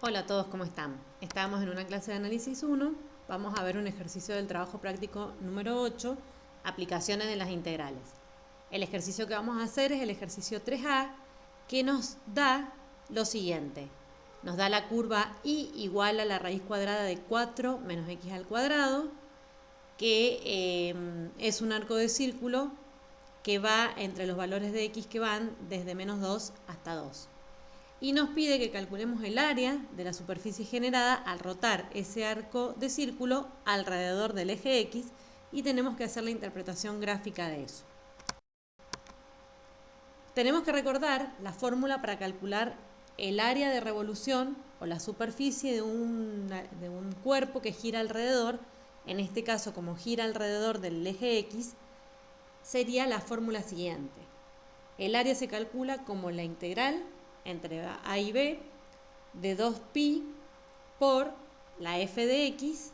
Hola a todos, ¿cómo están? Estamos en una clase de análisis 1. Vamos a ver un ejercicio del trabajo práctico número 8, aplicaciones de las integrales. El ejercicio que vamos a hacer es el ejercicio 3A, que nos da lo siguiente. Nos da la curva y igual a la raíz cuadrada de 4 menos x al cuadrado, que es un arco de círculo que va entre los valores de x que van desde menos 2 hasta 2. Y nos pide que calculemos el área de la superficie generada al rotar ese arco de círculo alrededor del eje X, y tenemos que hacer la interpretación gráfica de eso. Tenemos que recordar la fórmula para calcular el área de revolución o la superficie de un cuerpo que gira alrededor. En este caso, como gira alrededor del eje X, sería la fórmula siguiente. El área se calcula como la integral entre a y b de 2pi por la f de x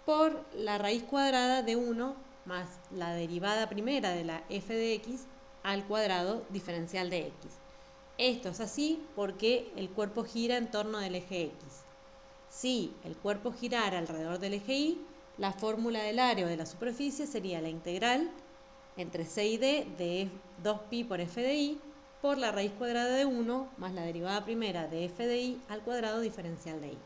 por la raíz cuadrada de 1 más la derivada primera de la f de x al cuadrado diferencial de x. Esto es así porque el cuerpo gira en torno del eje x. Si el cuerpo girara alrededor del eje y, la fórmula del área o de la superficie sería la integral entre c y d de 2pi por f de y por la raíz cuadrada de 1 más la derivada primera de f de y al cuadrado diferencial de y.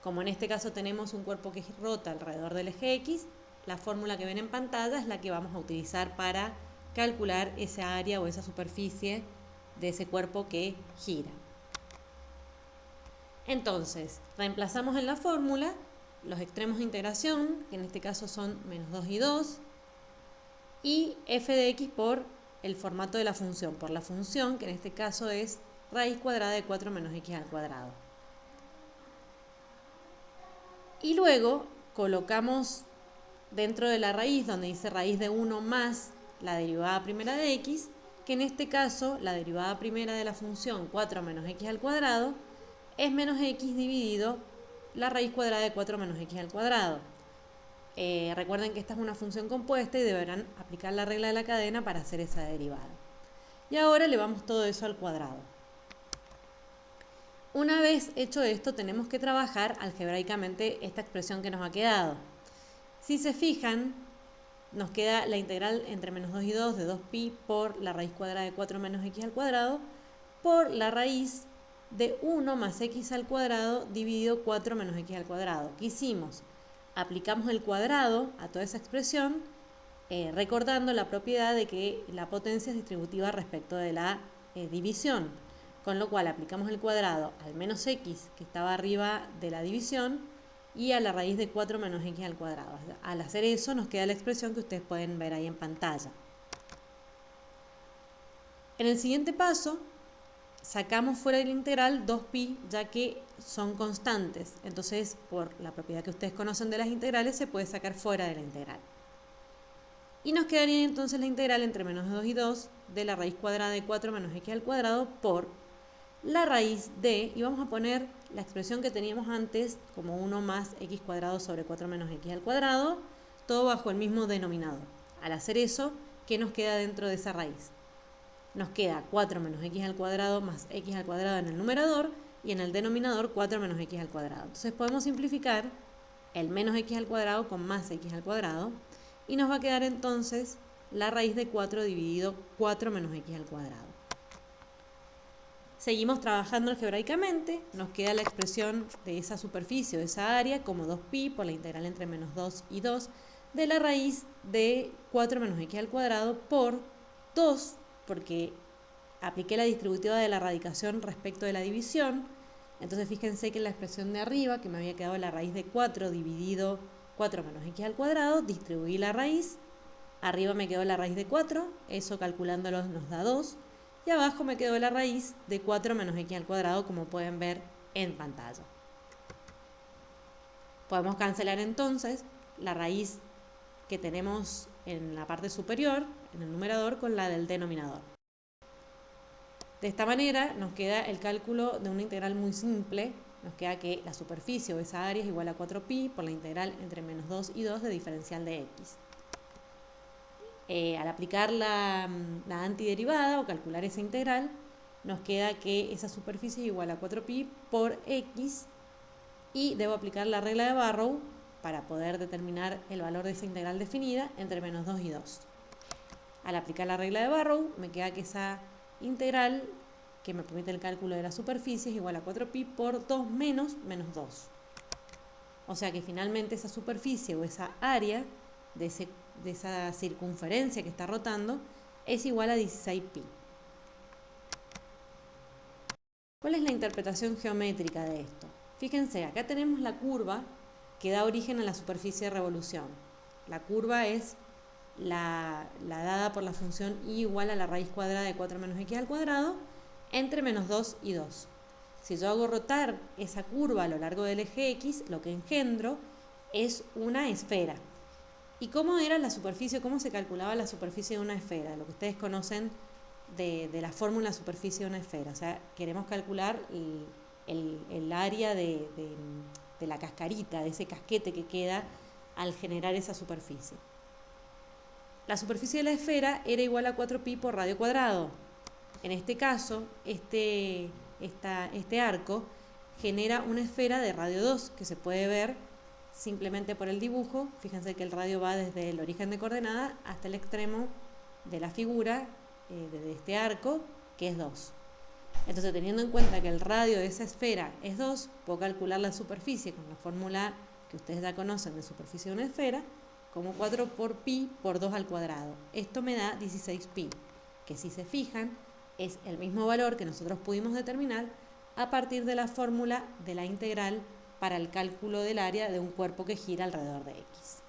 Como en este caso tenemos un cuerpo que rota alrededor del eje X, la fórmula que ven en pantalla es la que vamos a utilizar para calcular esa área o esa superficie de ese cuerpo que gira. Entonces, reemplazamos en la fórmula los extremos de integración, que en este caso son menos 2 y 2, y f de x por el formato de la función, por la función, que en este caso es raíz cuadrada de 4 menos x al cuadrado. Y luego colocamos dentro de la raíz, donde dice raíz de 1 más la derivada primera de x, que en este caso la derivada primera de la función 4 menos x al cuadrado es menos x dividido la raíz cuadrada de 4 menos x al cuadrado. Recuerden que esta es una función compuesta y deberán aplicar la regla de la cadena para hacer esa derivada. Y ahora elevamos todo eso al cuadrado. Una vez hecho esto, tenemos que trabajar algebraicamente esta expresión que nos ha quedado. Si se fijan, nos queda la integral entre menos 2 y 2 de 2pi por la raíz cuadrada de 4 menos x al cuadrado por la raíz de 1 más x al cuadrado dividido 4 menos x al cuadrado. ¿Qué hicimos? Aplicamos el cuadrado a toda esa expresión, recordando la propiedad de que la potencia es distributiva respecto de la división, con lo cual aplicamos el cuadrado al menos x que estaba arriba de la división y a la raíz de 4 menos x al cuadrado. Al hacer eso nos queda la expresión que ustedes pueden ver ahí en pantalla. En el siguiente paso sacamos fuera de la integral 2pi, ya que son constantes. Entonces, por la propiedad que ustedes conocen de las integrales, se puede sacar fuera de la integral. Y nos quedaría entonces la integral entre menos 2 y 2 de la raíz cuadrada de 4 menos x al cuadrado por la raíz de, y vamos a poner la expresión que teníamos antes como 1 más x cuadrado sobre 4 menos x al cuadrado, todo bajo el mismo denominador. Al hacer eso, ¿qué nos queda dentro de esa raíz? Nos queda 4 menos x al cuadrado más x al cuadrado en el numerador y en el denominador 4 menos x al cuadrado. Entonces podemos simplificar el menos x al cuadrado con más x al cuadrado y nos va a quedar entonces la raíz de 4 dividido 4 menos x al cuadrado. Seguimos trabajando algebraicamente, nos queda la expresión de esa superficie o esa área como 2pi por la integral entre menos 2 y 2 de la raíz de 4 menos x al cuadrado por 2, porque apliqué la distributiva de la radicación respecto de la división. Entonces fíjense que en la expresión de arriba, que me había quedado la raíz de 4 dividido 4 menos x al cuadrado, distribuí la raíz, arriba me quedó la raíz de 4, eso calculándolo nos da 2, y abajo me quedó la raíz de 4 menos x al cuadrado, como pueden ver en pantalla. Podemos cancelar entonces la raíz que tenemos en la parte superior, en el numerador, con la del denominador. De esta manera nos queda el cálculo de una integral muy simple. Nos queda que la superficie o esa área es igual a 4pi por la integral entre menos 2 y 2 de diferencial de x. Al aplicar la antiderivada o calcular esa integral, nos queda que esa superficie es igual a 4pi por x y debo aplicar la regla de Barrow para poder determinar el valor de esa integral definida entre menos 2 y 2. Al aplicar la regla de Barrow me queda que esa integral que me permite el cálculo de la superficie es igual a 4pi por 2 menos 2. O sea que finalmente esa superficie o esa área de esa circunferencia que está rotando es igual a 16pi. ¿Cuál es la interpretación geométrica de esto? Fíjense, acá tenemos la curva que da origen a la superficie de revolución. La curva es la dada por la función y igual a la raíz cuadrada de 4 menos x al cuadrado entre menos 2 y 2. Si yo hago rotar esa curva a lo largo del eje x, lo que engendro es una esfera. ¿Y cómo era la superficie? ¿Cómo se calculaba la superficie de una esfera? Lo que ustedes conocen de la fórmula superficie de una esfera. O sea, queremos calcular el área de la cascarita, de ese casquete que queda al generar esa superficie. La superficie de la esfera era igual a 4pi por radio cuadrado. En este caso, este arco genera una esfera de radio 2 que se puede ver simplemente por el dibujo. Fíjense que el radio va desde el origen de coordenada hasta el extremo de la figura de este arco, que es 2. Entonces, teniendo en cuenta que el radio de esa esfera es 2, puedo calcular la superficie con la fórmula que ustedes ya conocen de superficie de una esfera, como 4 por pi por 2 al cuadrado. Esto me da 16pi, que si se fijan, es el mismo valor que nosotros pudimos determinar a partir de la fórmula de la integral para el cálculo del área de un cuerpo que gira alrededor de x.